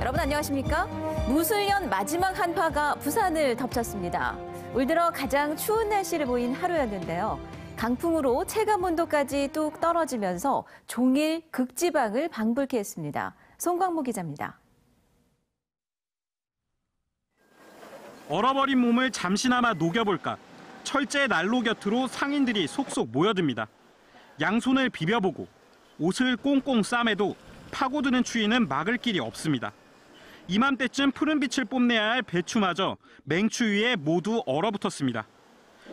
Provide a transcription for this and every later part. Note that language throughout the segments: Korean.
여러분 안녕하십니까? 무술년 마지막 한파가 부산을 덮쳤습니다. 올 들어 가장 추운 날씨를 보인 하루였는데요. 강풍으로 체감온도까지 뚝 떨어지면서 종일 극지방을 방불케 했습니다. 송광모 기자입니다. 얼어버린 몸을 잠시나마 녹여볼까 철제 난로 곁으로 상인들이 속속 모여듭니다. 양손을 비벼보고 옷을 꽁꽁 싸매도 파고드는 추위는 막을 길이 없습니다. 이맘때쯤 푸른 빛을 뽐내야 할 배추마저 맹추위에 모두 얼어붙었습니다.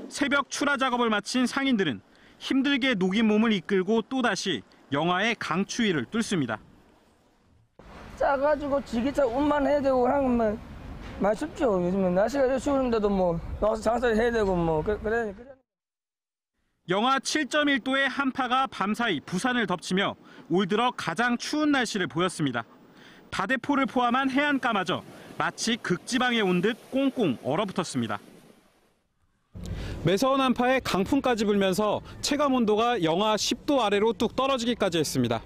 새벽 출하 작업을 마친 상인들은 힘들게 녹인 몸을 이끌고 또다시 영하의 강추위를 뚫습니다. 짜가지고 지게차 운만 해야 되고 하는 건 쉽죠. 요즘은 날씨가 이렇게 추운데도 뭐 나와서 장사를 해야 되고 뭐 그래. 영하 7.1도의 한파가 밤사이 부산을 덮치며 올 들어 가장 추운 날씨를 보였습니다. 다대포를 포함한 해안가마저 마치 극지방에 온 듯 꽁꽁 얼어붙었습니다. 매서운 한파에 강풍까지 불면서 체감온도가 영하 10도 아래로 뚝 떨어지기까지 했습니다.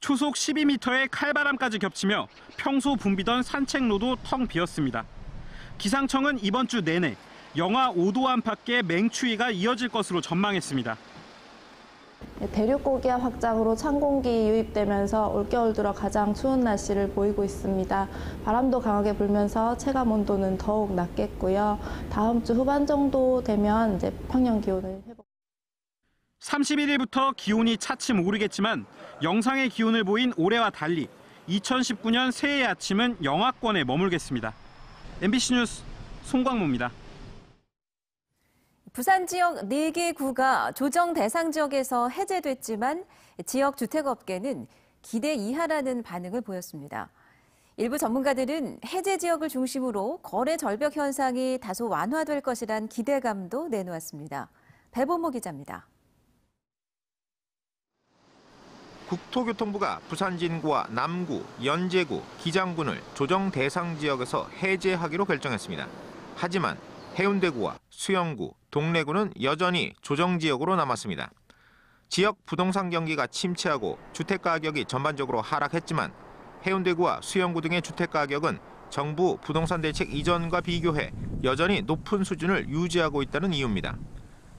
초속 12m의 칼바람까지 겹치며 평소 붐비던 산책로도 텅 비었습니다. 기상청은 이번 주 내내 영하 5도 안팎의 맹추위가 이어질 것으로 전망했습니다. 대륙 고기압 확장으로 찬 공기 유입되면서 올겨울 들어 가장 추운 날씨를 보이고 있습니다. 바람도 강하게 불면서 체감 온도는 더욱 낮겠고요. 다음 주 후반 정도 되면 이제 평년 기온을 회복. 31일부터 기온이 차츰 오르겠지만 영상의 기온을 보인 올해와 달리 2019년 새해 아침은 영하권에 머물겠습니다. MBC 뉴스 송광모입니다. 부산 지역 4개 구가 조정 대상 지역에서 해제됐지만 지역 주택업계는 기대 이하라는 반응을 보였습니다. 일부 전문가들은 해제 지역을 중심으로 거래 절벽 현상이 다소 완화될 것이란 기대감도 내놓았습니다. 배보모 기자입니다. 국토교통부가 부산 진구와 남구, 연제구, 기장군을 조정 대상 지역에서 해제하기로 결정했습니다. 하지만 해운대구와 수영구, 동래구는 여전히 조정지역으로 남았습니다. 지역 부동산 경기가 침체하고 주택가격이 전반적으로 하락했지만 해운대구와 수영구 등의 주택가격은 정부 부동산 대책 이전과 비교해 여전히 높은 수준을 유지하고 있다는 이유입니다.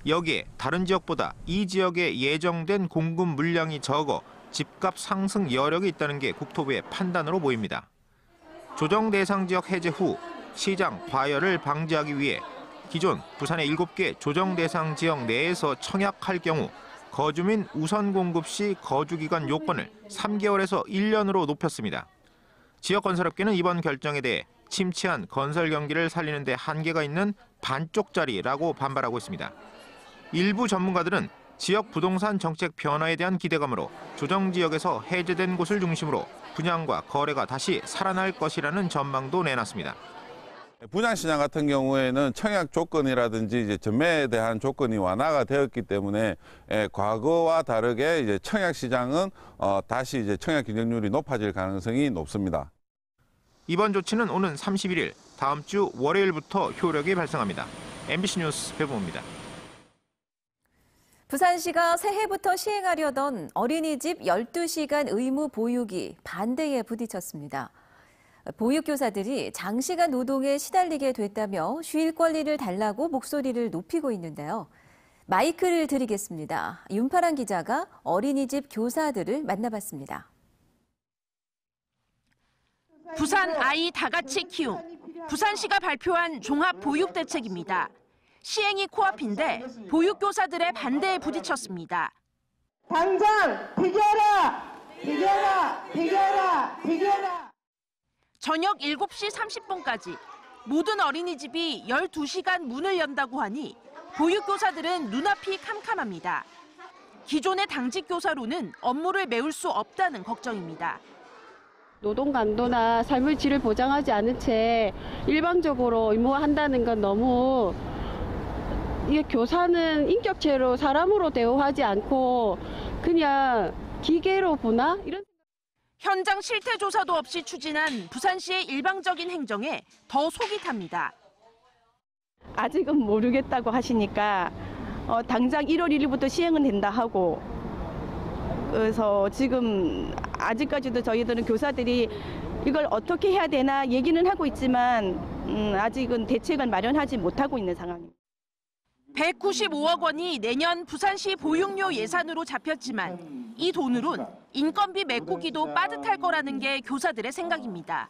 여기에 다른 지역보다 이 지역에 예정된 공급 물량이 적어 집값 상승 여력이 있다는 게 국토부의 판단으로 보입니다. 조정 대상 지역 해제 후 시장 과열을 방지하기 위해 기존 부산의 7개 조정 대상 지역 내에서 청약할 경우 거주민 우선 공급 시 거주기간 요건을 3개월에서 1년으로 높였습니다. 지역건설업계는 이번 결정에 대해 침체한 건설 경기를 살리는 데 한계가 있는 반쪽짜리라고 반발하고 있습니다. 일부 전문가들은 지역 부동산 정책 변화에 대한 기대감으로 조정 지역에서 해제된 곳을 중심으로 분양과 거래가 다시 살아날 것이라는 전망도 내놨습니다. 분양시장 같은 경우에는 청약 조건이라든지 이제 전매에 대한 조건이 완화가 되었기 때문에 과거와 다르게 이제 청약시장은 다시 이제 청약 경쟁률이 높아질 가능성이 높습니다. 이번 조치는 오는 31일 다음 주 월요일부터 효력이 발생합니다. MBC 뉴스 배보모입니다. 부산시가 새해부터 시행하려던 어린이집 12시간 의무 보육이 반대에 부딪혔습니다. 보육교사들이 장시간 노동에 시달리게 됐다며 쉴 권리를 달라고 목소리를 높이고 있는데요. 마이크를 드리겠습니다. 윤파란 기자가 어린이집 교사들을 만나봤습니다. 부산 아이 다 같이 키움. 부산시가 발표한 종합보육대책입니다. 시행이 코앞인데 보육교사들의 반대에 부딪혔습니다. 당장 비교하라! 비교하라! 비교하라! 비교하라! 저녁 7시 30분까지 모든 어린이집이 12시간 문을 연다고 하니 보육교사들은 눈앞이 캄캄합니다. 기존의 당직교사로는 업무를 메울 수 없다는 걱정입니다. 노동 강도나 삶의 질을 보장하지 않은 채 일방적으로 의무화한다는 건 너무 이게 교사는 인격체로 사람으로 대우하지 않고 그냥 기계로 보나? 이런. 현장 실태 조사도 없이 추진한 부산시의 일방적인 행정에 더 속이 탑니다. 아직은 모르겠다고 하시니까 당장 1월 1일부터 시행은 된다 하고 그래서 지금 아직까지도 저희들은 교사들이 이걸 어떻게 해야 되나 얘기는 하고 있지만 아직은 대책을 마련하지 못하고 있는 상황입니다. 195억 원이 내년 부산시 보육료 예산으로 잡혔지만 이 돈으론 인건비 메꾸기도 빠듯할 거라는 게 교사들의 생각입니다.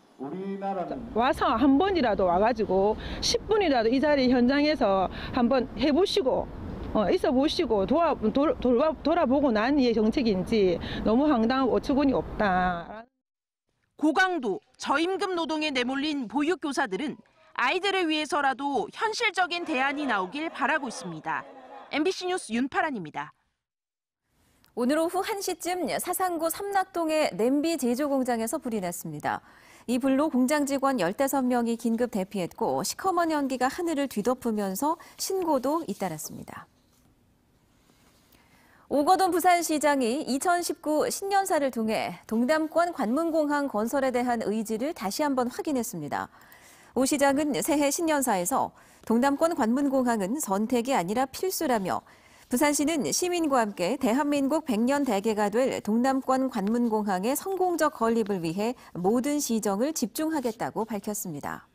와서 한 번이라도 와가지고 10분이라도 이 자리 현장에서 한번 해보시고 있어 보시고 돌아보고 난 이의 정책인지 너무 황당하고 어처구니 없다. 고강도, 저임금 노동에 내몰린 보육교사들은 아이들을 위해서라도 현실적인 대안이 나오길 바라고 있습니다. MBC 뉴스 윤파란입니다. 오늘 오후 1시쯤 사상구 삼락동의 냄비 제조 공장에서 불이 났습니다. 이 불로 공장 직원 15명이 긴급 대피했고 시커먼 연기가 하늘을 뒤덮으면서 신고도 잇따랐습니다. 오거돈 부산시장이 2019 신년사를 통해 동남권 관문공항 건설에 대한 의지를 다시 한번 확인했습니다. 오 시장은 새해 신년사에서 동남권 관문공항은 선택이 아니라 필수라며 부산시는 시민과 함께 대한민국 100년 대계가 될 동남권 관문공항의 성공적 건립을 위해 모든 시정을 집중하겠다고 밝혔습니다.